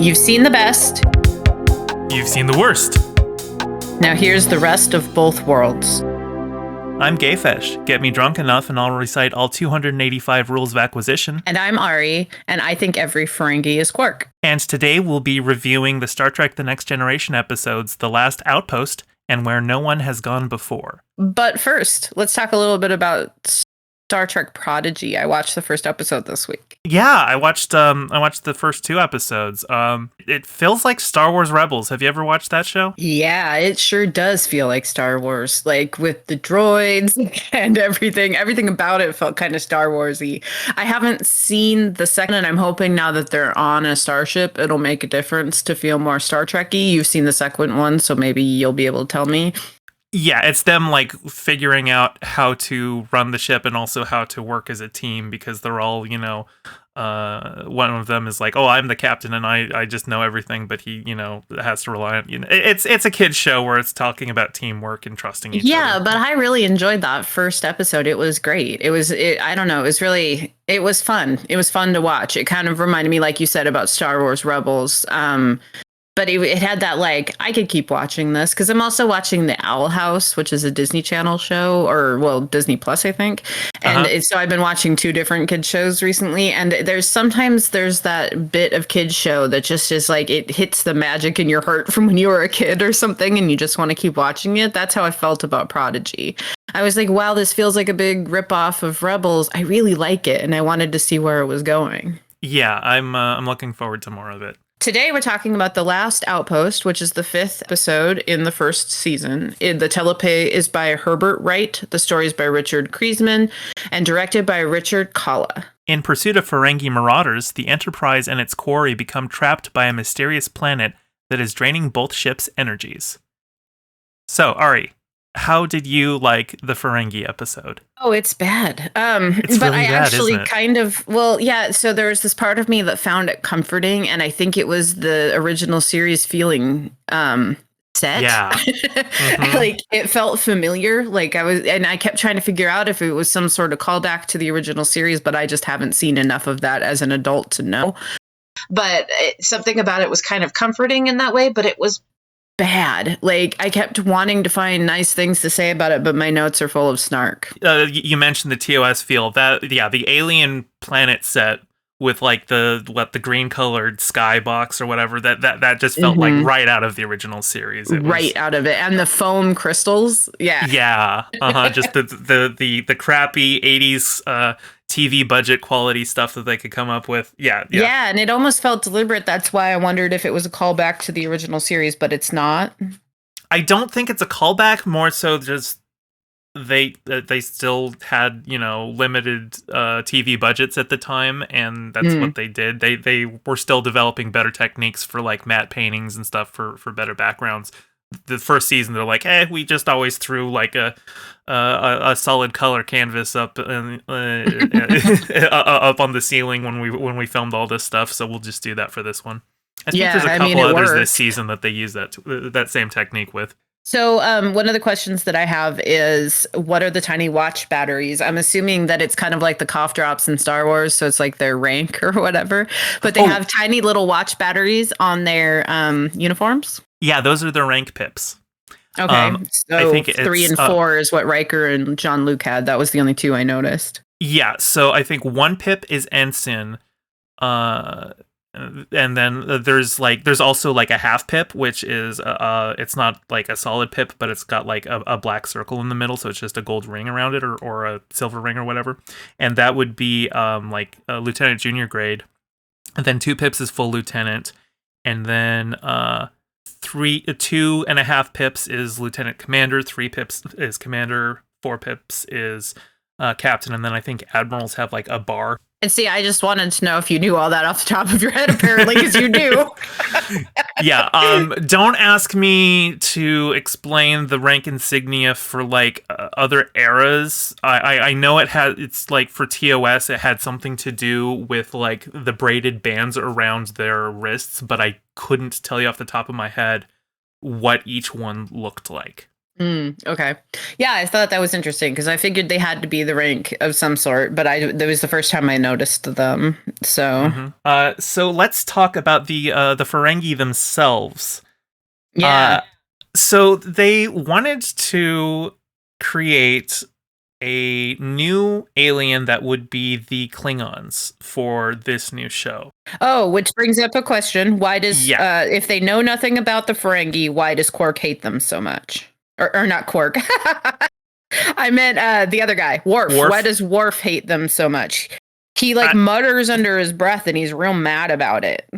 You've seen the best. You've seen the worst. Now here's the rest of both worlds. I'm GayFesh. Get me drunk enough and I'll recite all 285 rules of acquisition. And I'm Ari, and I think every Ferengi is Quark. And today we'll be reviewing the Star Trek The Next Generation episodes, The Last Outpost, and Where No One Has Gone Before. But first, let's talk a little bit about Star Trek Prodigy. I watched the first episode this week. Yeah, I watched the first two episodes. It feels like Star Wars Rebels. Have you ever watched that show? Yeah, it sure does feel like Star Wars, like with the droids and everything. Everything about it felt kind of Star Wars-y. I haven't seen the second, and I'm hoping now that they're on a starship, it'll make a difference to feel more Star Trek-y. You've seen the second one, so maybe you'll be able to tell me. Yeah, it's them like figuring out how to run the ship and also how to work as a team, because they're all, one of them is like, oh, I'm the captain and I just know everything, but he, has to rely on, it's a kid's show where it's talking about teamwork and trusting each other. Yeah, but I really enjoyed that first episode. It was great. It was fun. It was fun to watch. It kind of reminded me, like you said, about Star Wars Rebels. But it had that, like, I could keep watching this, because I'm also watching The Owl House, which is a Disney Channel show, or, well, Disney Plus, I think. And so I've been watching two different kids shows recently. And there's that bit of kids show that just is like, it hits the magic in your heart from when you were a kid or something, and you just want to keep watching it. That's how I felt about Prodigy. I was like, wow, this feels like a big ripoff of Rebels. I really like it, and I wanted to see where it was going. Yeah, I'm looking forward to more of it. Today, we're talking about The Last Outpost, which is the 5th episode in the first season. The teleplay is by Herbert Wright. The story is by Richard Kriesman and directed by Richard Kalla. In pursuit of Ferengi marauders, the Enterprise and its quarry become trapped by a mysterious planet that is draining both ships' energies. So, Ari, how did you like the Ferengi episode? Oh, it's bad. It's but really I bad, actually isn't it? so there was this part of me that found it comforting, and I think it was the original series feeling set. Yeah. Mm-hmm. Like, it felt familiar. Like, I kept trying to figure out if it was some sort of callback to the original series, but I just haven't seen enough of that as an adult to know. But something about it was kind of comforting in that way, but it was bad. Like, I kept wanting to find nice things to say about it, but my notes are full of snark. You mentioned the TOS feel. The alien planet set with like the green colored skybox or whatever, that just felt like right out of the original series. Out of it. And the foam crystals. Yeah. Yeah. Just the crappy 80s TV budget quality stuff that they could come up with. Yeah, and it almost felt deliberate. That's why I wondered if it was a callback to the original series, but it's not. I don't think it's a callback, more so just they still had, limited TV budgets at the time, and that's what they did. They were still developing better techniques for like matte paintings and stuff for better backgrounds. The first season, they're like, we just always threw like a solid color canvas up up on the ceiling when we filmed all this stuff, so we'll just do that for this one. I think there's a couple others this season that they use that same technique with. So one of the questions that I have is, what are the tiny watch batteries? I'm assuming that it's kind of like the cough drops in Star Wars, so it's like their rank or whatever, but they have tiny little watch batteries on their uniforms. Yeah, those are their rank pips. Okay, so I think 3 and 4 is what Riker and Jean-Luc had. That was the only two I noticed. Yeah, so I think 1 pip is ensign, and then there's also like a half pip, which is it's not like a solid pip, but it's got like a black circle in the middle, so it's just a gold ring around it, or a silver ring or whatever, and that would be like a lieutenant junior grade, and then 2 pips is full lieutenant, and then 2.5 pips is lieutenant commander, 3 pips is commander, 4 pips is captain, and then I think admirals have like a bar. And see, I just wanted to know if you knew all that off the top of your head, apparently, because you do. Yeah. Don't ask me to explain the rank insignia for like other eras. I know it's like for TOS, it had something to do with like the braided bands around their wrists, but I couldn't tell you off the top of my head what each one looked like. Okay. Yeah, I thought that was interesting because I figured they had to be the rank of some sort, but that was the first time I noticed them. So, So let's talk about the Ferengi themselves. yeah. So they wanted to create a new alien that would be the Klingons for this new show. Oh, which brings up a question. Why does, Yeah. if they know nothing about the Ferengi, why does Quark hate them so much? Or not Quark. I meant the other guy, Worf. Why Worf. does Worf hate them so much? He like I- mutters under his breath and he's real mad about it.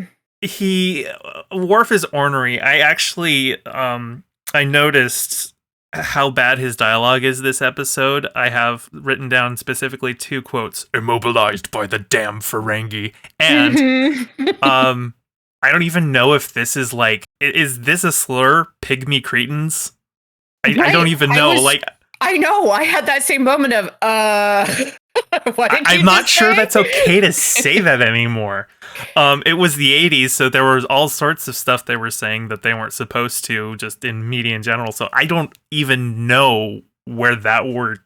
Worf is ornery. I actually I noticed how bad his dialogue is this episode. I have written down specifically 2 quotes: "Immobilized by the damn Ferengi," and I don't even know if this is like, is this a slur? Pygmy cretins? I don't even know. I know. I had that same moment of what did I'm you not just sure say? that's okay to say that anymore. It was the 80s, so there was all sorts of stuff they were saying that they weren't supposed to, just in media in general. So I don't even know where that word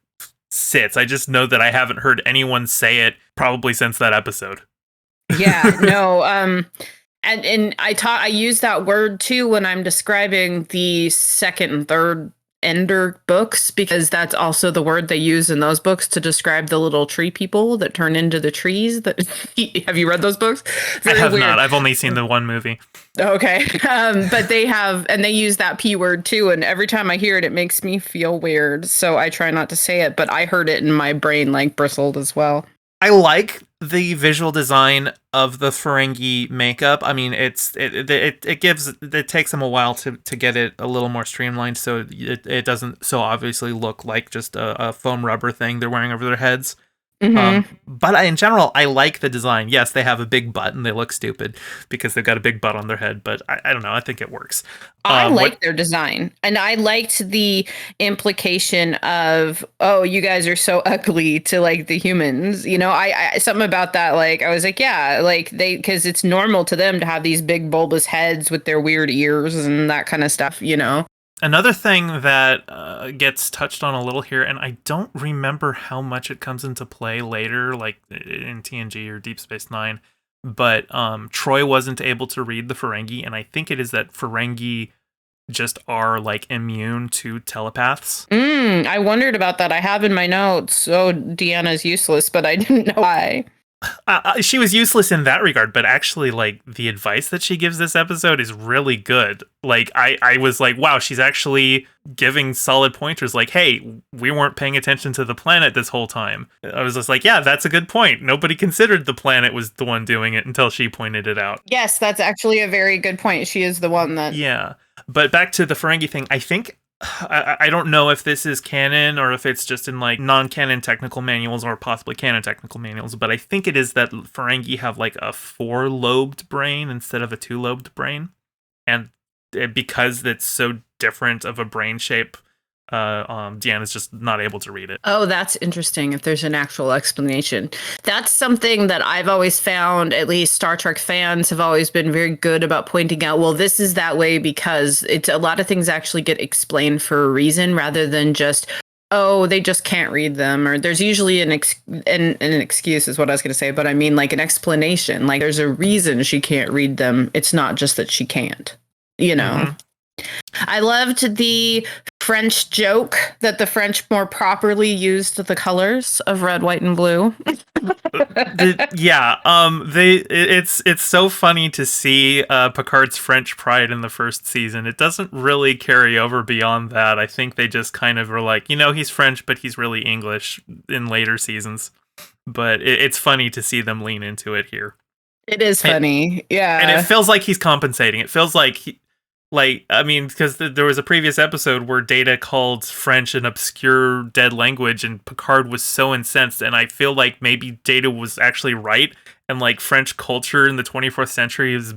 sits. I just know that I haven't heard anyone say it probably since that episode. Yeah, no. And I use that word too when I'm describing the second and third Ender books because that's also the word they use in those books to describe the little tree people that turn into the trees. That have you read those books? Very I have weird. Not. I've only seen the one movie. Okay, but they have, and they use that P word too. And every time I hear it, it makes me feel weird. So I try not to say it, but I heard it and my brain like bristled as well. I like the visual design of the Ferengi makeup. I mean, it takes them a while to get it a little more streamlined, so it doesn't so obviously look like just a foam rubber thing they're wearing over their heads. But in general, I like the design. Yes, they have a big butt and they look stupid because they've got a big butt on their head, but I don't know. I think it works. I like their design, and I liked the implication of, oh, you guys are so ugly to like the humans. You know, I something about that. Like, I was like, yeah, like because it's normal to them to have these big bulbous heads with their weird ears and that kind of stuff. You know. Another thing that gets touched on a little here, and I don't remember how much it comes into play later, like in TNG or Deep Space Nine, but Troy wasn't able to read the Ferengi, and I think it is that Ferengi just are like immune to telepaths. I wondered about that. I have in my notes, oh, Deanna's useless, but I didn't know why. She was useless in that regard, but actually, like, the advice that she gives this episode is really good. Like, I was like, wow, she's actually giving solid pointers. Like, hey, we weren't paying attention to the planet this whole time. I was just like, yeah, that's a good point. Nobody considered the planet was the one doing it until she pointed it out. Yes, that's actually a very good point. She is the one that... Yeah. But back to the Ferengi thing, I think... I don't know if this is canon or if it's just in like non-canon technical manuals or possibly canon technical manuals, but I think it is that Ferengi have like a 4-lobed brain instead of a 2-lobed brain, and because it's so different of a brain shape, Deanna's just not able to read it. Oh, that's interesting. If there's an actual explanation, that's something that I've always found, at least Star Trek fans have always been very good about pointing out. Well, this is that way because it's a lot of things actually get explained for a reason rather than just, oh, they just can't read them. Or there's usually an excuse is what I was going to say. But I mean, like an explanation, like there's a reason she can't read them. It's not just that she can't, you know. Mm-hmm. I loved the French joke that the French more properly used the colors of red, white, and blue. It's so funny to see Picard's French pride in the first season. It doesn't really carry over beyond that. I think they just kind of were like, you know, he's French, but he's really English in later seasons. But it's funny to see them lean into it here. It is funny, yeah. And it feels like he's compensating. It feels like because there was a previous episode where Data called French an obscure dead language, and Picard was so incensed, and I feel like maybe Data was actually right, and like French culture in the 24th century is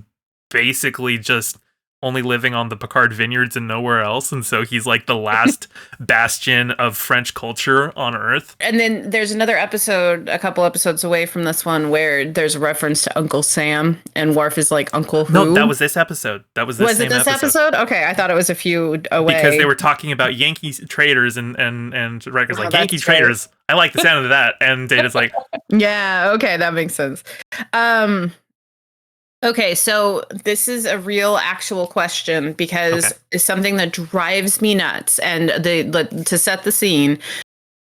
basically just only living on the Picard vineyards and nowhere else, and so he's like the last bastion of French culture on Earth. And then there's another episode, a couple episodes away from this one, where there's a reference to Uncle Sam, and Worf is like, Uncle who? No, that was this episode. That was this same episode? Okay, I thought it was a few away. Because they were talking about Yankee traders, and Riker's like, Yankee traders. I like the sound of that. And Data's like, yeah, okay, that makes sense. Okay, so this is a real actual question because it's something that drives me nuts. And to set the scene,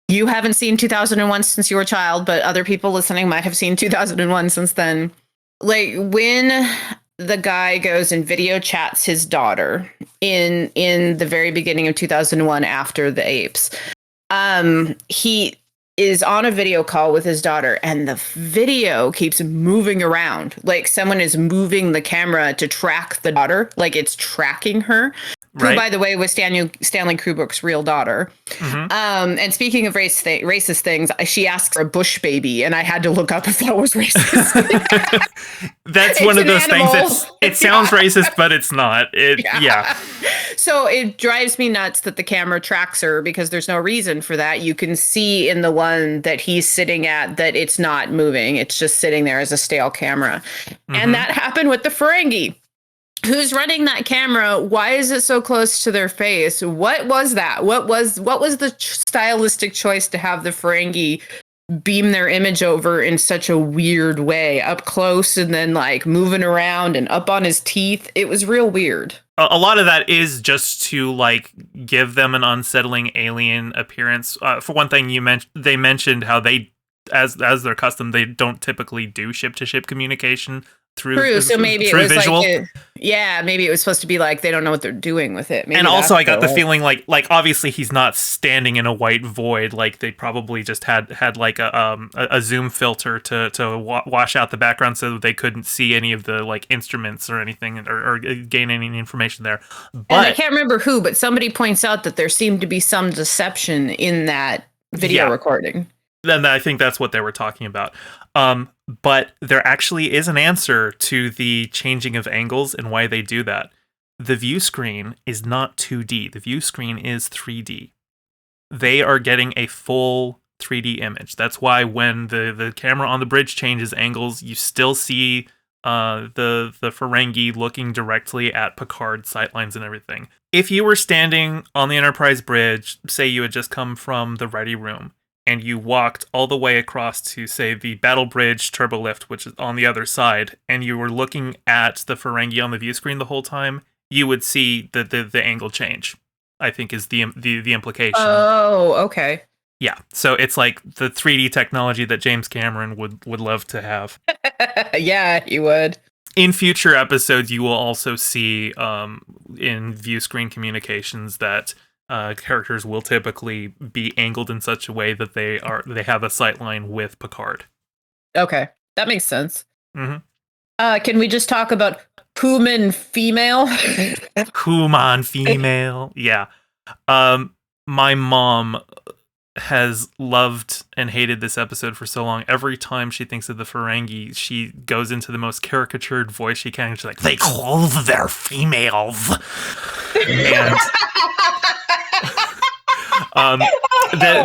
you haven't seen 2001 since you were a child, but other people listening might have seen 2001 since then. Like when the guy goes and video chats his daughter in the very beginning of 2001 after the apes, he is on a video call with his daughter, and the video keeps moving around. Like someone is moving the camera to track the daughter, like it's tracking her. Right. Who, by the way, was Stanley Kubrick's real daughter. Mm-hmm. And speaking of racist things, she asks for a bush baby, and I had to look up if that was racist. That's one of those things that it sounds racist, but it's not. Yeah. So it drives me nuts that the camera tracks her because there's no reason for that. You can see in the one that he's sitting at that it's not moving. It's just sitting there as a stale camera. Mm-hmm. And that happened with the Ferengi. Who's running that camera? Why is it so close to their face? What was that? What was the stylistic choice to have the Ferengi beam their image over in such a weird way, up close and then like moving around and up on his teeth? It was real weird. A lot of that is just to like give them an unsettling alien appearance. For one thing, they mentioned how they, as their custom, they don't typically do ship-to-ship communication. So maybe it was visual. Maybe it was supposed to be like they don't know what they're doing with it. Maybe and also I got the feeling like obviously he's not standing in a white void. Like they probably just had like a zoom filter to wash out the background so that they couldn't see any of the like instruments or anything or gain any information there. But and I can't remember who, but somebody points out that there seemed to be some deception in that video recording. Then I think that's what they were talking about. But there actually is an answer to the changing of angles and why they do that. The view screen is not 2D. The view screen is 3D. They are getting a full 3D image. That's why when the camera on the bridge changes angles, you still see the Ferengi looking directly at Picard's sightlines and everything. If you were standing on the Enterprise bridge, say you had just come from the ready room, and you walked all the way across to, say, the Battle Bridge turbolift, which is on the other side, and you were looking at the Ferengi on the view screen the whole time, you would see the angle change, I think is the implication. Oh, okay. Yeah, so it's like the 3D technology that James Cameron would love to have. Yeah, he would. In future episodes, you will also see in view screen communications that characters will typically be angled in such a way that they have a sight line with Picard. Okay, that makes sense. Mm-hmm. Can we just talk about human female? Human female, yeah. My mom has loved and hated this episode for so long. Every time she thinks of the Ferengi, she goes into the most caricatured voice she can. She's like, they clothe their females. And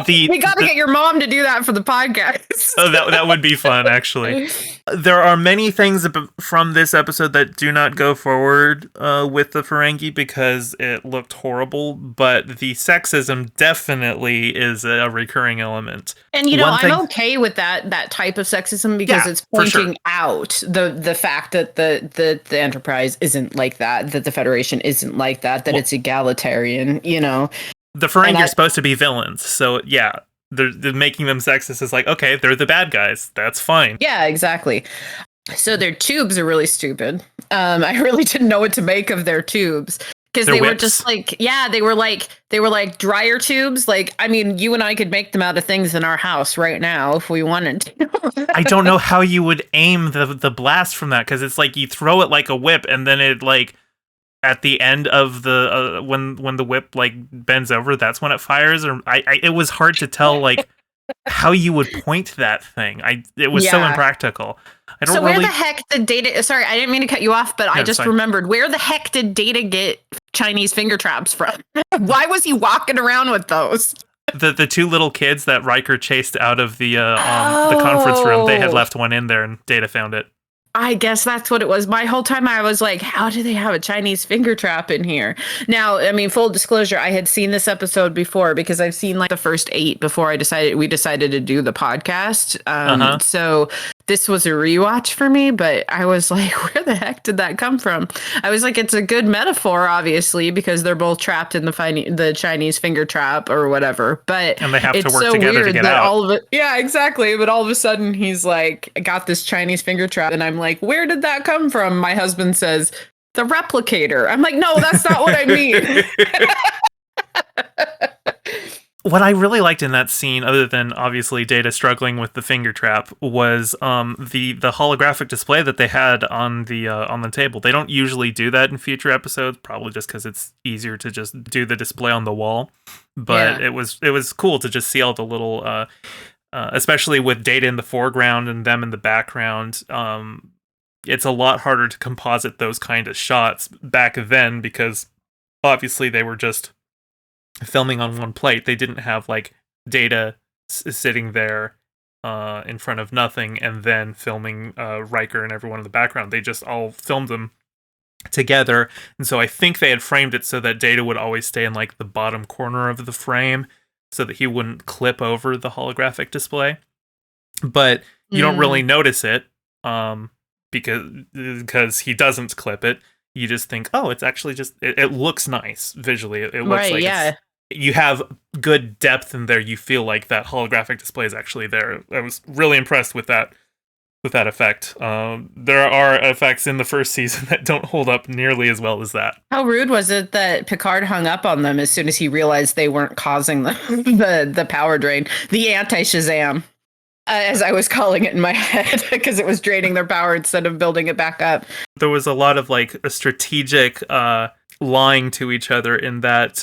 we gotta get your mom to do that for the podcast. Oh, that would be fun, actually. There are many things from this episode that do not go forward with the Ferengi because it looked horrible, but the sexism definitely is a recurring element. And I'm okay with that type of sexism because it's pointing out the fact that the Enterprise isn't like that the Federation isn't like that it's egalitarian, The Ferengi are supposed to be villains, so yeah, they're making them sexist is like, okay, they're the bad guys. That's fine. Yeah, exactly. So their tubes are really stupid. I really didn't know what to make of their tubes because they were just like, they were like dryer tubes. Like, I mean, you and I could make them out of things in our house right now if we wanted to. I don't know how you would aim the blast from that because it's like you throw it like a whip and then it like. At the end of the when the whip like bends over, that's when it fires. Or it was hard to tell like how you would point that thing. It was so impractical. I don't so where really. the heck did Data? Sorry, I didn't mean to cut you off, but I it's just fine. remembered. Where the heck did Data get Chinese finger traps from? Why was he walking around with those? The two little kids that Riker chased out of the conference room, they had left one in there, and Data found it. I guess that's what it was. My whole time I was like, how do they have a Chinese finger trap in here? Now, I mean, full disclosure, I had seen this episode before because I've seen like the first 8 before we decided to do the podcast. So this was a rewatch for me, but I was like, where the heck did that come from? I was like, it's a good metaphor, obviously, because they're both trapped in the Chinese finger trap or whatever. But and they have it's to work so together weird to get that out. all of it. Yeah, exactly. But all of a sudden, he's like, I got this Chinese finger trap, and I'm like, where did that come from? My husband says, the replicator. I'm like, no, that's not what I mean. What I really liked in that scene, other than obviously Data struggling with the finger trap, was the holographic display that they had on the table. They don't usually do that in future episodes, probably just because it's easier to just do the display on the wall. But it was cool to just see all the little, especially with Data in the foreground and them in the background. It's a lot harder to composite those kind of shots back then because obviously they were just filming on one plate. They didn't have like Data sitting there in front of nothing and then filming Riker and everyone in the background. They just all filmed them together, and so I think they had framed it so that Data would always stay in like the bottom corner of the frame so that he wouldn't clip over the holographic display. But you don't really notice it because he doesn't clip it. You just think, oh, it's actually just it looks nice visually. It looks like you have good depth in there. You feel like that holographic display is actually there. I was really impressed with that effect. There are effects in the first season that don't hold up nearly as well as that. How rude was it that Picard hung up on them as soon as he realized they weren't causing the power drain, the anti-Shazam, as I was calling it in my head, because it was draining their power instead of building it back up. There was a lot of like a strategic lying to each other in that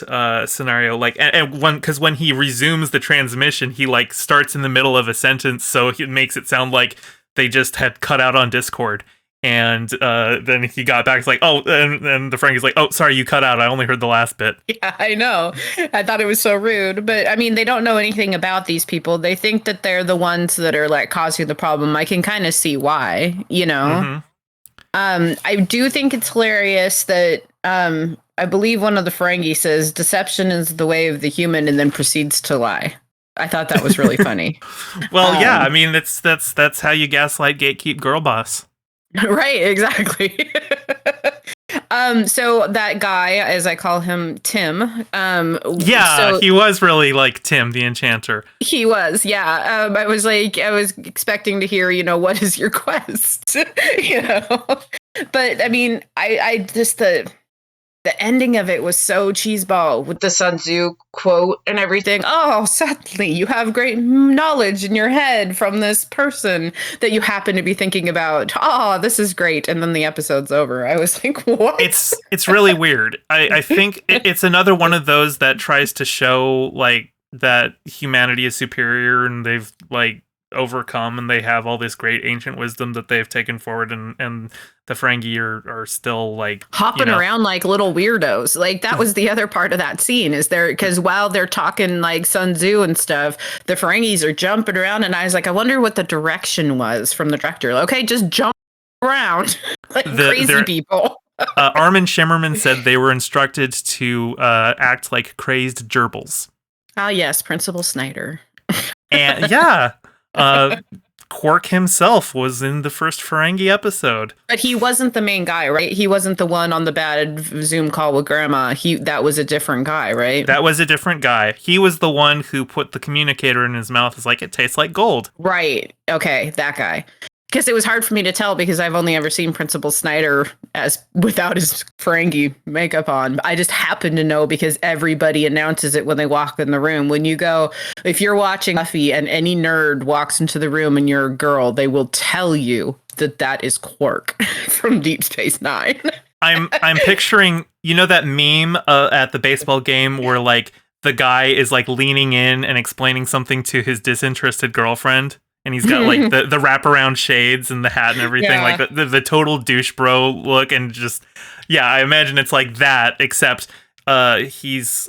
scenario, like and when he resumes the transmission, he like starts in the middle of a sentence, so it makes it sound like they just had cut out on Discord, and then he got back, it's like, oh, and the Frankie's like, oh, sorry, you cut out, I only heard the last bit. Yeah, I know. I thought it was so rude, but I mean, they don't know anything about these people. They think that they're the ones that are like causing the problem. I can kind of see why, you know. I do think it's hilarious that I believe one of the Ferengi says deception is the way of the human, and then proceeds to lie. I thought that was really funny. Well, yeah, I mean, that's how you gaslight, gatekeep, girl boss. Right, exactly. So that guy, as I call him, Tim. He was really like Tim the Enchanter. He was, yeah. I was expecting to hear, what is your quest? But I mean, I just the ending of it was so cheeseball with the Sun Tzu quote and everything. Oh, suddenly you have great knowledge in your head from this person that you happen to be thinking about. Oh, this is great. And then the episode's over. I was like, what? It's really weird. I think it's another one of those that tries to show like that humanity is superior and they've like overcome and they have all this great ancient wisdom that they've taken forward, and the Ferengi are still like hopping around like little weirdos. Like that was the other part of that scene, is there, because while they're talking like Sun Tzu and stuff, the Ferengis are jumping around, and I was like, I wonder what the direction was from the director. Okay, just jump around like crazy people. Armin Shimmerman said they were instructed to act like crazed gerbils. Ah, yes, Principal Snyder. And Quark himself was in the first Ferengi episode. But he wasn't the main guy, right? He wasn't the one on the bad Zoom call with Grandma. That was a different guy, right? That was a different guy. He was the one who put the communicator in his mouth. It's like, it tastes like gold. Right. Okay, that guy. Because it was hard for me to tell because I've only ever seen Principal Snyder without his Ferengi makeup on. I just happen to know because everybody announces it when they walk in the room. When you go, if you're watching Buffy and any nerd walks into the room and you're a girl, they will tell you that is Quark from Deep Space Nine. I'm picturing, that meme at the baseball game where like the guy is like leaning in and explaining something to his disinterested girlfriend. And he's got like the wraparound shades and the hat and everything, like the total douche bro look. And just, yeah, I imagine it's like that, except he's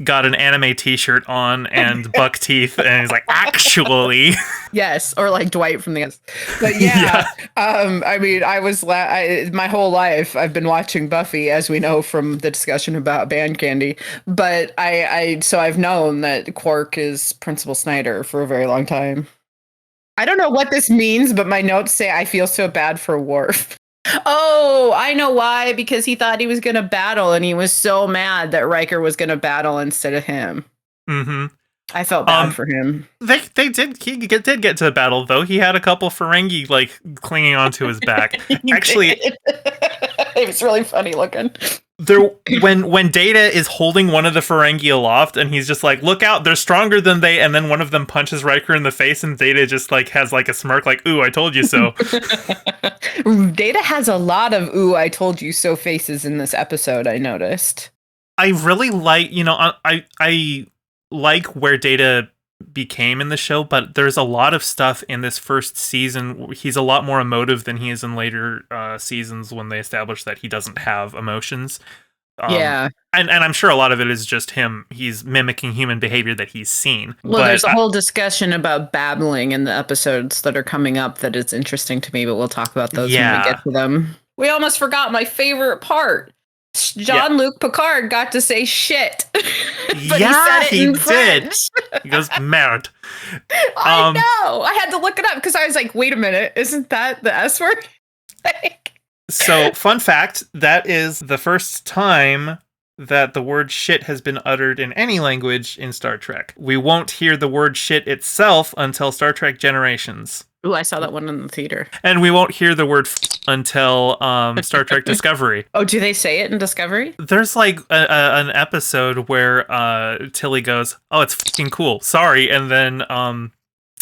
got an anime t-shirt on and buck teeth, and he's like, actually. Yes, or like Dwight from the but yeah. I mean, I was my whole life I've been watching Buffy, as we know from the discussion about band candy, but so I've known that Quark is Principal Snyder for a very long time. I don't know what this means, but my notes say I feel so bad for Worf. Oh, I know why. Because he thought he was going to battle, and he was so mad that Riker was going to battle instead of him. Mm-hmm. I felt bad for him. He did get to the battle, though. He had a couple Ferengi like clinging onto his back. Actually, it was really funny looking. When Data is holding one of the Ferengi aloft, and he's just like, "Look out, they're stronger than they," and then one of them punches Riker in the face, and Data just like has like a smirk, like, "Ooh, I told you so." Data has a lot of "Ooh, I told you so" faces in this episode. I noticed. I really like, I like where Data became in the show, but there's a lot of stuff in this first season. He's a lot more emotive than he is in later seasons when they establish that he doesn't have emotions. And I'm sure a lot of it is just him. He's mimicking human behavior that he's seen. Well, there's a whole discussion about babbling in the episodes that are coming up that is interesting to me, but we'll talk about those when we get to them. We almost forgot my favorite part. Jean-Luc Picard got to say shit. But he did. He goes, merde. I know. I had to look it up because I was like, wait a minute. Isn't that the S word? So, fun fact, that is the first time that the word shit has been uttered in any language in Star Trek. We won't hear the word shit itself until Star Trek Generations. Ooh, I saw that one in the theater. And we won't hear the word until Star Trek Discovery. Oh, do they say it in Discovery? There's like an episode where Tilly goes, "Oh, it's fucking cool. Sorry." And then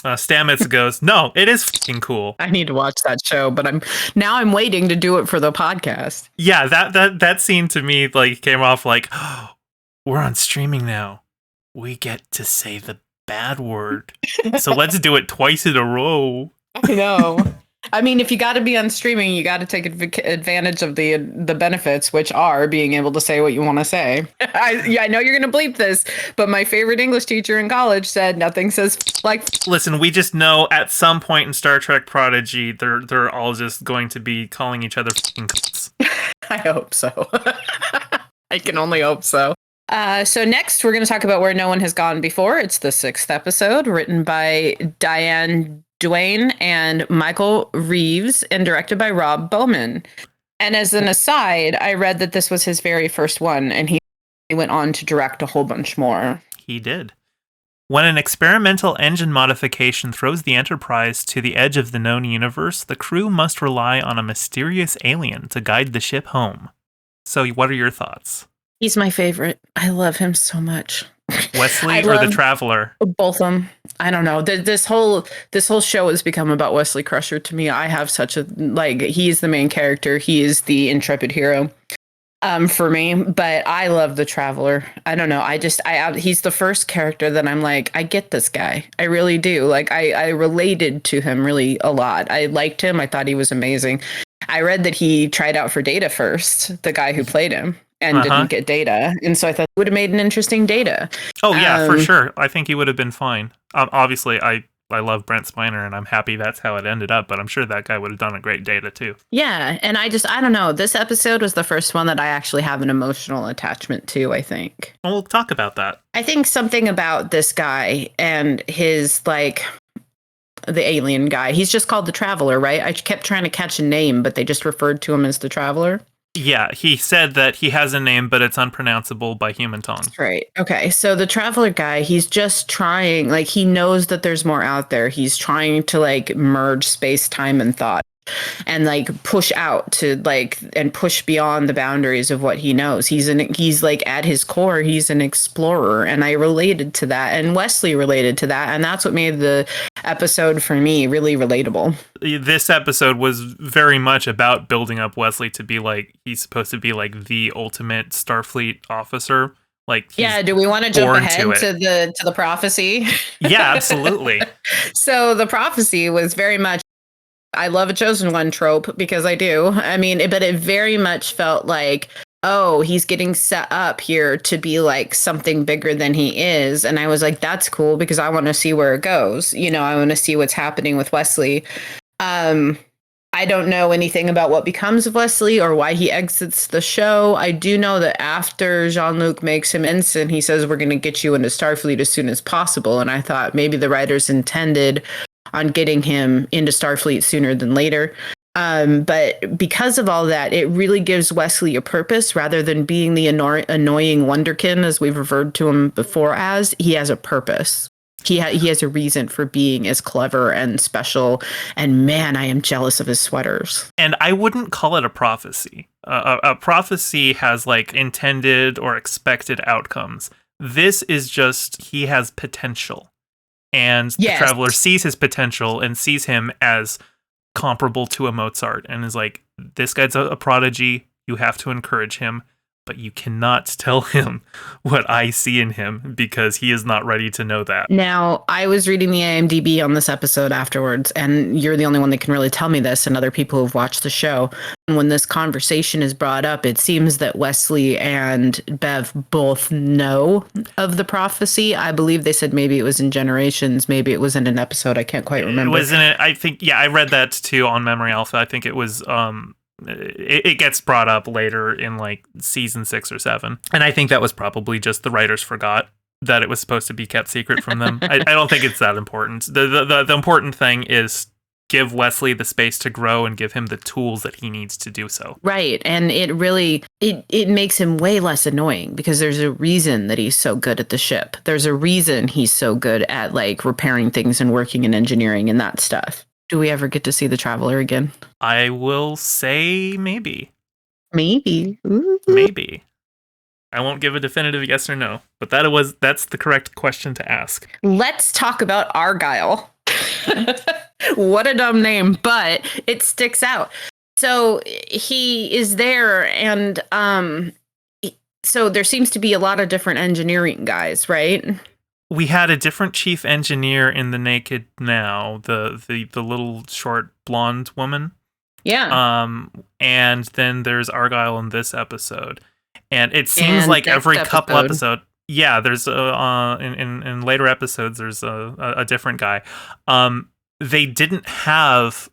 Stamets goes, "No, it is fucking cool." I need to watch that show, but I'm waiting to do it for the podcast. Yeah, that scene to me like came off like, oh, we're on streaming now. We get to say the bad word. So let's do it twice in a row. I know. I mean, if you got to be on streaming, you got to take advantage of the benefits, which are being able to say what you want to say. I know you're going to bleep this, but my favorite English teacher in college said nothing says like. Listen, we just know at some point in Star Trek Prodigy, they're all just going to be calling each other fucking cunts. I hope so. I can only hope so. So next, we're going to talk about Where No One Has Gone Before. It's the 6th episode, written by Diane Duane and Michael Reeves, and directed by Rob Bowman. And as an aside, I read that this was his very first one, and he went on to direct a whole bunch more. He did. When an experimental engine modification throws the Enterprise to the edge of the known universe, the crew must rely on a mysterious alien to guide the ship home. So what are your thoughts? He's my favorite. I love him so much. Wesley or the Traveler? Both of them. I don't know. This whole show has become about Wesley Crusher to me. I have such a he's the main character. He is the intrepid hero for me, but I love the Traveler. I don't know. He's the first character that I'm like, I get this guy. I really do. Like I related to him really a lot. I liked him. I thought he was amazing. I read that he tried out for Data first, the guy who played him. And didn't get Data. And so I thought it would have made an interesting Data. Oh, yeah, for sure. I think he would have been fine. Obviously, I love Brent Spiner, and I'm happy that's how it ended up, but I'm sure that guy would have done a great Data, too. Yeah, and I don't know. This episode was the first one that I actually have an emotional attachment to, I think. Well, we'll talk about that. I think something about this guy and his, the alien guy. He's just called the Traveler, right? I kept trying to catch a name, but they just referred to him as the Traveler. Yeah, he said that he has a name, but it's unpronounceable by human tongue. Right. Okay. So the Traveler guy, he's just trying, he knows that there's more out there. He's trying to merge space, time, and thought, and push out to and push beyond the boundaries of what he knows. He's at his core, he's an explorer, and I related to that, and Wesley related to that, and that's what made the episode for me really relatable. This episode was very much about building up Wesley to be he's supposed to be the ultimate Starfleet officer. Like, he's Yeah, do we want to jump born ahead to it. to the prophecy? Yeah, absolutely. So the prophecy was very much, I love a chosen one trope because I do. I mean, but it very much felt like, oh, he's getting set up here to be like something bigger than he is. And I was like, that's cool because I want to see where it goes. You know, I want to see what's happening with Wesley. I don't know anything about what becomes of Wesley or why he exits the show. I do know that after Jean-Luc makes him ensign, he says, we're going to get you into Starfleet as soon as possible. And I thought maybe the writers intended on getting him into Starfleet sooner than later. But because of all that, it really gives Wesley a purpose rather than being the annoying wonderkin, as we've referred to him before as. He has a purpose. He has a reason for being as clever and special. And man, I am jealous of his sweaters. And I wouldn't call it a prophecy. A prophecy has like intended or expected outcomes. This is just, he has potential. And Yes. the Traveler sees his potential and sees him as comparable to a Mozart and is like, this guy's a prodigy. You have to encourage him. But you cannot tell him what I see in him because he is not ready to know that. Now, I was reading the IMDb on this episode afterwards, and you're the only one that can really tell me this, and other people who've watched the show. And when this conversation is brought up, it seems that Wesley and Bev both know of the prophecy. I believe they said maybe it was in Generations, maybe it was in an episode. I can't quite remember. It was in it. I think, yeah, I read that too on Memory Alpha. I think it was it gets brought up later in like season 6 or 7, and I think that was probably just the writers forgot that it was supposed to be kept secret from them. I don't think it's that important. The important thing is give Wesley the space to grow and give him the tools that he needs to do so. Right, and it really it makes him way less annoying because there's a reason that he's so good at the ship. There's a reason he's so good at like repairing things and working in engineering and that stuff. Do we ever get to see the Traveler again? I will say maybe. Maybe. Ooh. Maybe. I won't give a definitive yes or no, but that's the correct question to ask. Let's talk about Argyle. What a dumb name, but it sticks out. So he is there, and so there seems to be a lot of different engineering guys, right? We had a different chief engineer in The Naked Now, the little short blonde woman. Yeah. And then there's Argyle in this episode. And it seems like every couple episode, yeah, there's in later episodes there's a different guy. They didn't have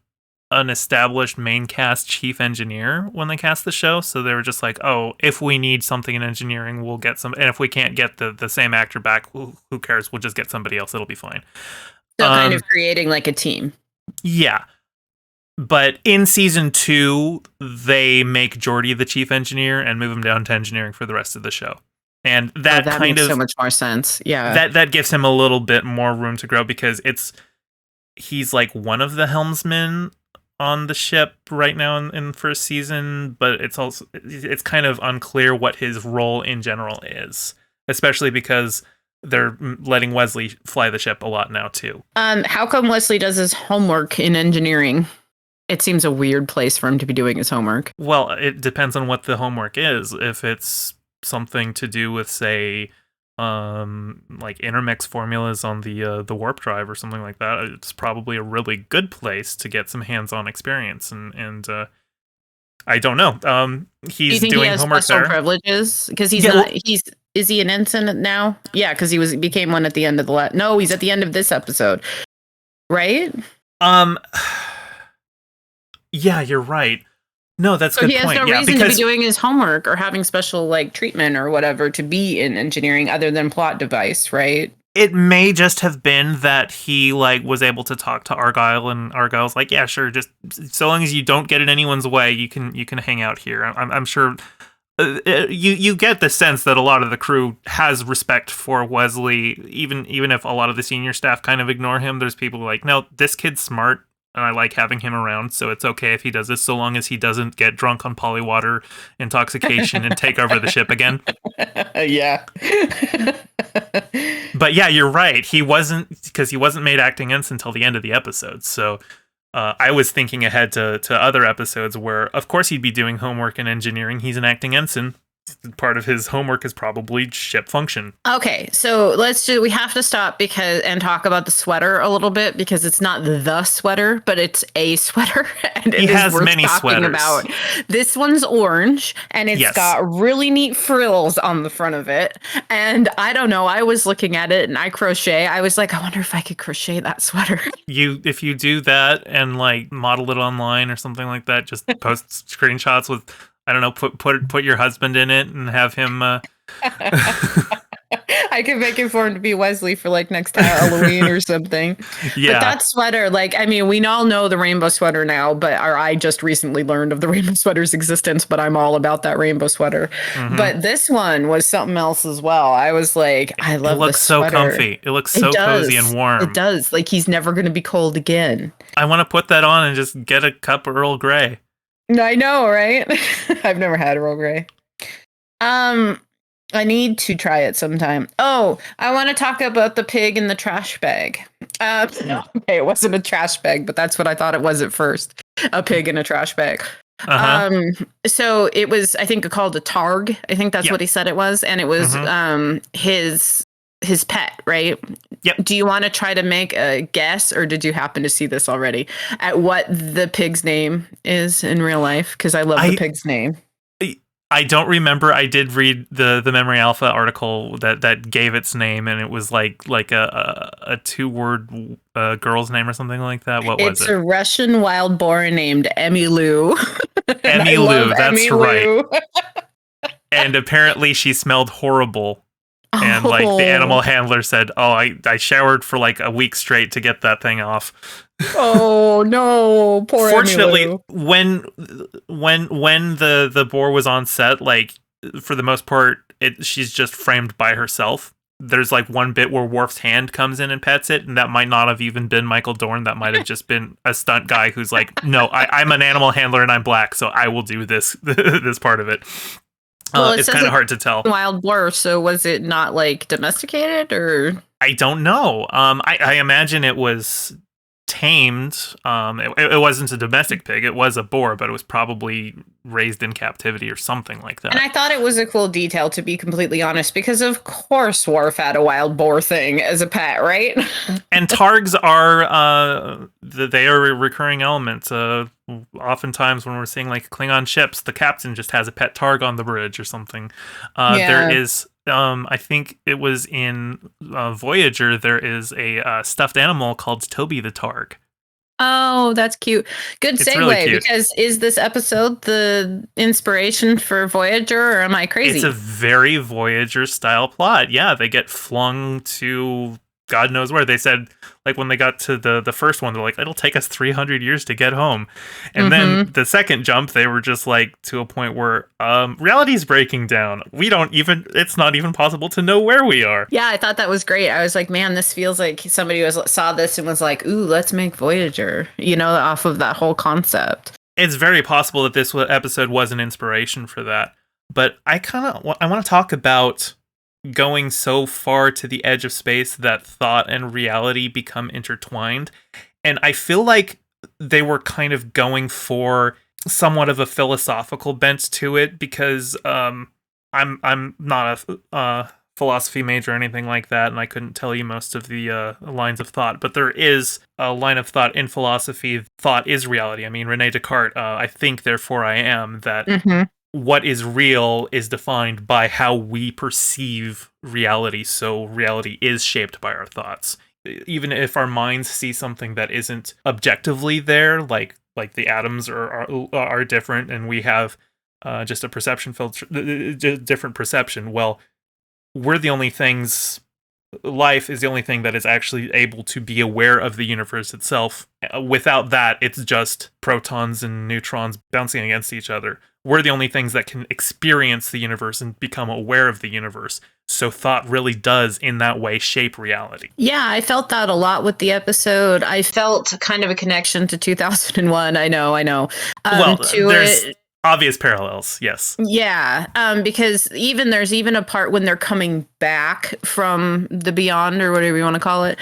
an established main cast chief engineer when they cast the show, so they were just like, oh, if we need something in engineering, we'll get some, and if we can't get the same actor back, who cares, we'll just get somebody else, it'll be fine. So kind of creating like a team. Yeah, but in season 2 they make Geordi the chief engineer and move him down to engineering for the rest of the show, and that kind makes of so much more sense. Yeah, that gives him a little bit more room to grow because he's like one of the helmsmen on the ship right now in first season, but it's kind of unclear what his role in general is, especially because they're letting Wesley fly the ship a lot now too. How come Wesley does his homework in engineering? It seems a weird place for him to be doing his homework. Well, it depends on what the homework is. If it's something to do with, say, like intermix formulas on the warp drive or something like that, it's probably a really good place to get some hands-on experience. And I don't know. He's doing he has homework special there. Privileges because is he an ensign now? Yeah, because he became one at the end of the no, he's at the end of this episode, right? Yeah, you're right. No, that's a good point. He has no reason to be doing his homework or having special like treatment or whatever to be in engineering other than plot device, right? It may just have been that he like was able to talk to Argyle, and Argyle's like, yeah, sure, just so long as you don't get in anyone's way, you can hang out here. I'm sure you get the sense that a lot of the crew has respect for Wesley, even if a lot of the senior staff kind of ignore him. There's people like, no, this kid's smart, and I like having him around, so it's okay if he does this, so long as he doesn't get drunk on polywater intoxication and take over the ship again. Yeah. But yeah, you're right. He wasn't made acting ensign until the end of the episode. So I was thinking ahead to other episodes where, of course, he'd be doing homework in engineering. He's an acting ensign, part of his homework is probably ship function. Okay, so we have to stop and talk about the sweater a little bit, because it's not the sweater, but it's a sweater. And He has many sweaters. About. This one's orange, and it's got really neat frills on the front of it. And I don't know, I was looking at it and I crochet. I was like, I wonder if I could crochet that sweater. If you do that and like model it online or something like that, just post screenshots with, I don't know, put your husband in it and have him. I could make it for him to be Wesley for like next Halloween or something. Yeah. But that sweater, like, I mean, we all know the rainbow sweater now, I just recently learned of the rainbow sweater's existence, but I'm all about that rainbow sweater. Mm-hmm. But this one was something else as well. I was like, I love this. It looks so comfy. It looks so cozy and warm. It does. Like, he's never going to be cold again. I want to put that on and just get a cup of Earl Grey. I know, right? I've never had Earl Grey. I need to try it sometime. Oh, I want to talk about the pig in the trash bag. Okay, it wasn't a trash bag, but that's what I thought it was at first. A pig in a trash bag. Uh-huh. So it was, I think, called a targ. I think that's what he said it was. And it was his pet, right? Yep. Do you want to try to make a guess, or did you happen to see this already, at what the pig's name is in real life? Because I love the pig's name. I don't remember. I did read the Memory Alpha article that gave its name, and it was like a 2-word girl's name or something like that. What was it? It's a Russian wild boar named Emilu. Emilu, that's right. And apparently she smelled horrible. And like the animal handler said, "Oh, I showered for like a week straight to get that thing off." Oh no, poor Fortunately, Emilu. when the boar was on set, like for the most part, she's just framed by herself. There's like one bit where Worf's hand comes in and pets it, and that might not have even been Michael Dorn. That might have just been a stunt guy who's like, "No, I'm an animal handler and I'm black, so I will do this this part of it." Well, it's kind of hard to tell. Wild boar, so was it not like domesticated, or? I don't know. I imagine it was tamed. It wasn't a domestic pig. It was a boar, but it was probably raised in captivity or something like that. And I thought it was a cool detail, to be completely honest, because of course Worf had a wild boar thing as a pet, right? And targs are they are a recurring element. Oftentimes when we're seeing like Klingon ships, the captain just has a pet targ on the bridge or something. There is I think it was in Voyager, there is a stuffed animal called Toby the Targ. Oh, that's cute. Good segue, really cute. Because is this episode the inspiration for Voyager, or am I crazy? It's a very Voyager style plot. Yeah, they get flung to God knows where. They said, like, when they got to the first one, they're like, it'll take us 300 years to get home. And then the second jump, they were just like to a point where reality's breaking down. It's not even possible to know where we are. Yeah, I thought that was great. I was like, man, this feels like somebody saw this and was like, ooh, let's make Voyager, off of that whole concept. It's very possible that this episode was an inspiration for that. But I want to talk about going so far to the edge of space that thought and reality become intertwined. And I feel like they were kind of going for somewhat of a philosophical bent to it, because I'm not a philosophy major or anything like that, and I couldn't tell you most of the lines of thought, but there is a line of thought in philosophy: thought is reality. I mean, Rene Descartes, I think, therefore I am, that what is real is defined by how we perceive reality. So reality is shaped by our thoughts. Even if our minds see something that isn't objectively there, like the atoms are different, and we have just a perception filter, different perception. Well, we're the only things. Life is the only thing that is actually able to be aware of the universe itself. Without that, it's just protons and neutrons bouncing against each other. We're the only things that can experience the universe and become aware of the universe. So thought really does, in that way, shape reality. Yeah, I felt that a lot with the episode. I felt kind of a connection to 2001. I know. There's obvious parallels, yes. Yeah, because there's even a part when they're coming back from the beyond, or whatever you want to call it.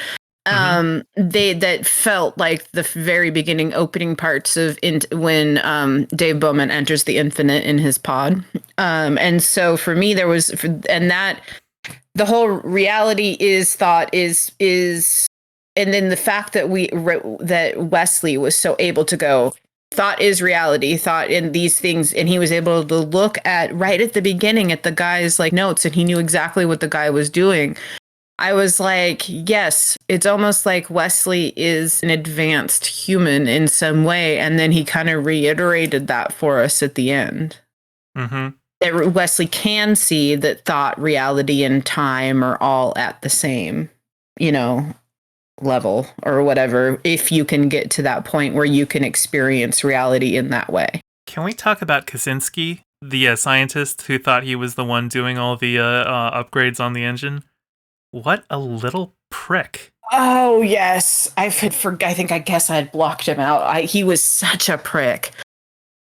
That felt like the very beginning opening parts of when Dave Bowman enters the infinite in his pod. And so for me, there was, and that the whole reality is thought is, and then the fact that that Wesley was so able to go, thought is reality, thought in these things, and he was able to look at right at the beginning at the guy's like notes, and he knew exactly what the guy was doing. I was like, yes, it's almost like Wesley is an advanced human in some way, and then he kind of reiterated that for us at the end. Mm-hmm. That Wesley can see that thought, reality, and time are all at the same, level or whatever, if you can get to that point where you can experience reality in that way. Can we talk about Kaczynski, the scientist who thought he was the one doing all the upgrades on the engine? What a little prick. Oh, yes. I guess I had blocked him out. He was such a prick.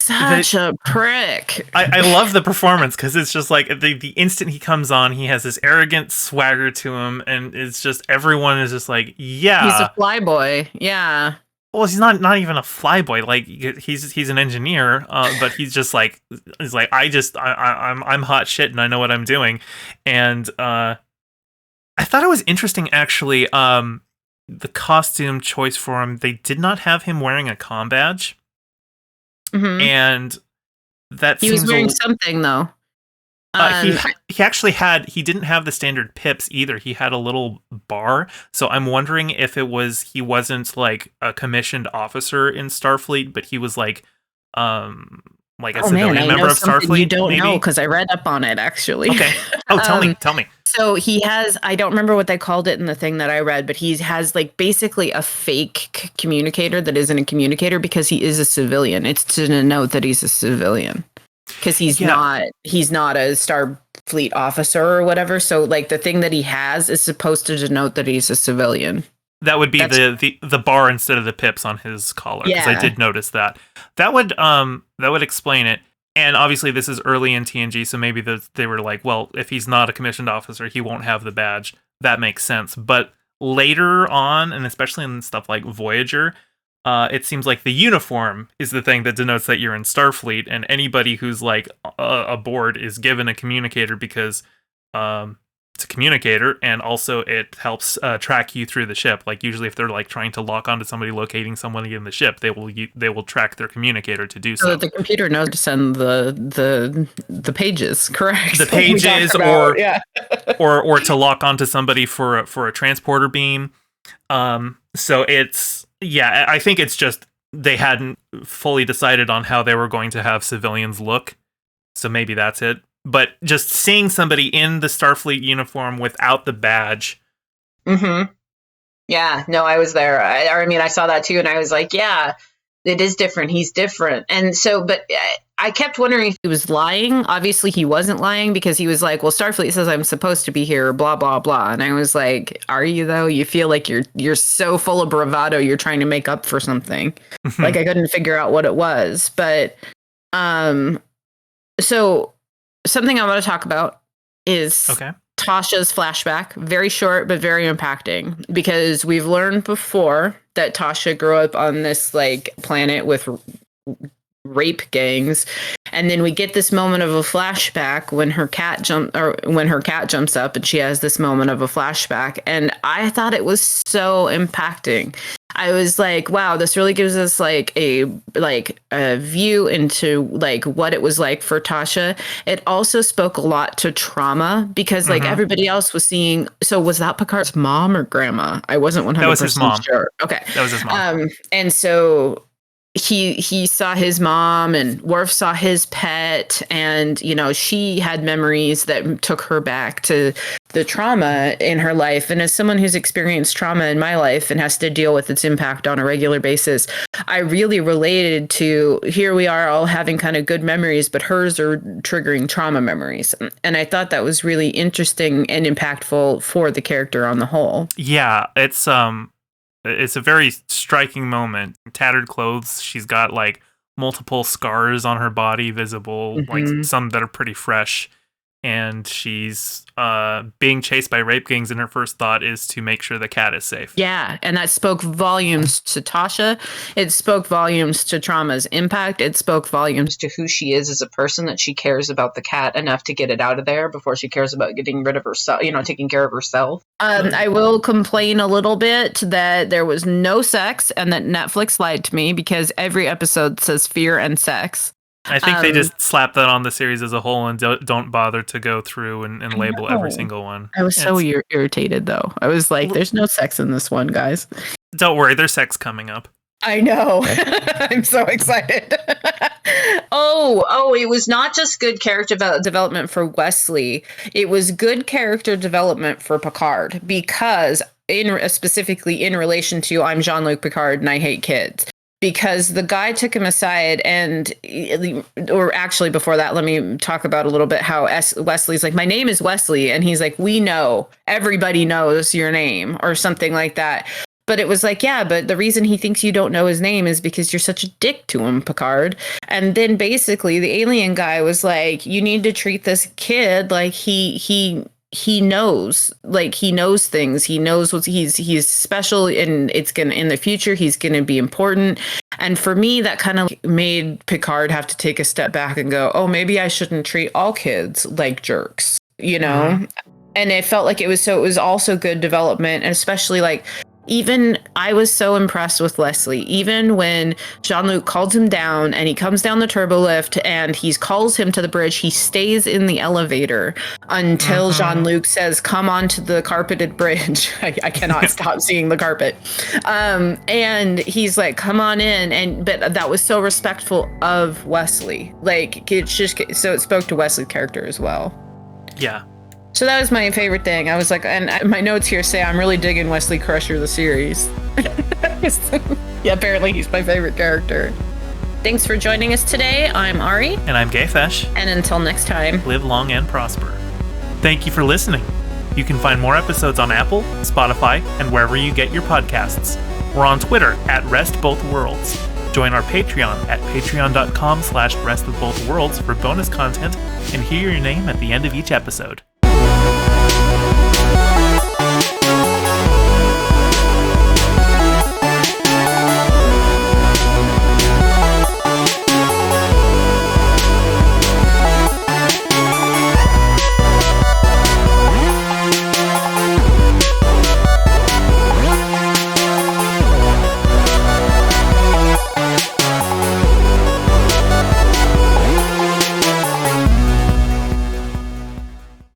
A prick. I love the performance because it's just like the instant he comes on, he has this arrogant swagger to him, and it's just everyone is just like, yeah, he's a flyboy. Yeah. Well, he's not even a flyboy. Like he's an engineer, but he's just like I'm hot shit and I know what I'm doing, and I thought it was interesting actually. The costume choice for him, they did not have him wearing a comm badge. Mm-hmm. And that he was wearing something though. He actually he didn't have the standard pips either. He had a little bar. So I'm wondering if he wasn't like a commissioned officer in Starfleet, but he was like a civilian member of Starfleet. You don't know because I read up on it actually. Okay. Oh, tell me. So he has, I don't remember what they called it in the thing that I read, but he has like basically a fake communicator that isn't a communicator because he is a civilian. It's to denote that he's a civilian because he's not a Starfleet officer or whatever. So like the thing that he has is supposed to denote that he's a civilian. That would be the bar instead of the pips on his collar. Because I did notice that. That would explain it. And obviously this is early in TNG, so maybe they were like, well, if he's not a commissioned officer, he won't have the badge. That makes sense. But later on, and especially in stuff like Voyager, it seems like the uniform is the thing that denotes that you're in Starfleet, and anybody who's like aboard is given a communicator because it's a communicator, and also it helps track you through the ship. Like usually, if they're like trying to lock onto somebody, locating somebody in the ship, they will track their communicator to do so. So the computer knows to send the pages, correct? The pages, or to lock onto somebody for a transporter beam. So it's I think it's just they hadn't fully decided on how they were going to have civilians look. So maybe that's it. But just seeing somebody in the Starfleet uniform without the badge. Mm-hmm. Yeah, no, I was there. I saw that too, and I was like, yeah, it is different. He's different. And so, but I kept wondering if he was lying. Obviously, he wasn't lying because he was like, well, Starfleet says I'm supposed to be here, blah, blah, blah. And I was like, are you, though? You feel like you're so full of bravado, you're trying to make up for something. Like, I couldn't figure out what it was. But, so... something I want to talk about is Tasha's flashback. Very short, but very impacting because we've learned before that Tasha grew up on this like planet with rape gangs, and then we get this moment of a flashback when her cat jumps up, and she has this moment of a flashback, and I thought it was so impacting. I was like, wow, this really gives us like a view into like what it was like for Tasha. It also spoke a lot to trauma because like everybody else was seeing. So was that Picard's mom or grandma? I wasn't 100% That was his mom. Sure. Okay. That was his mom. And so he saw his mom, and Worf saw his pet, and she had memories that took her back to the trauma in her life. And as someone who's experienced trauma in my life and has to deal with its impact on a regular basis, I really related to, here we are all having kind of good memories, but hers are triggering trauma memories. And I thought that was really interesting and impactful for the character on the whole. Yeah, it's a very striking moment. Tattered clothes. She's got like multiple scars on her body visible, like some that are pretty fresh. and she's being chased by rape gangs, and her first thought is to make sure the cat is safe. Yeah, and that spoke volumes to Tasha. It spoke volumes to Trauma's impact. It spoke volumes to who she is as a person, that she cares about the cat enough to get it out of there before she cares about getting rid of herself, taking care of herself. I will complain a little bit that there was no sex and that Netflix lied to me, because every episode says fear and sex. I think they just slapped that on the series as a whole and don't bother to go through and label every single one. I was so irritated, though. I was like, there's no sex in this one, guys. Don't worry, there's sex coming up. I know. I'm so excited. It was not just good character development for Wesley. It was good character development for Picard, because specifically in relation to I'm Jean-Luc Picard and I hate kids. Because the guy took him aside or actually before that, let me talk about a little bit how Wesley's like, my name is Wesley. And he's like, we know, everybody knows your name, or something like that. But it was like, yeah, but the reason he thinks you don't know his name is because you're such a dick to him, Picard. And then basically the alien guy was like, you need to treat this kid like he knows, like he knows things. He knows what he's special, and it's gonna, in the future, he's gonna be important. And for me, that kind of made Picard have to take a step back and go, oh, maybe I shouldn't treat all kids like jerks, Mm-hmm. And it felt like it was also good development, and especially like, even I was so impressed with Leslie, even when Jean-Luc called him down and he comes down the turbo lift and he calls him to the bridge, he stays in the elevator until Jean-Luc says, come onto the carpeted bridge. I cannot stop seeing the carpet. And he's like, come on in. But that was so respectful of Wesley. Like, it's just, so it spoke to Wesley's character as well. Yeah. So that was my favorite thing. I was like, and my notes here say I'm really digging Wesley Crusher, the series. Yeah, apparently he's my favorite character. Thanks for joining us today. I'm Ari. And I'm GayFesh. And until next time, live long and prosper. Thank you for listening. You can find more episodes on Apple, Spotify, and wherever you get your podcasts. We're on Twitter @RestBothWorlds. Join our Patreon at patreon.com/restofbothworlds for bonus content and hear your name at the end of each episode.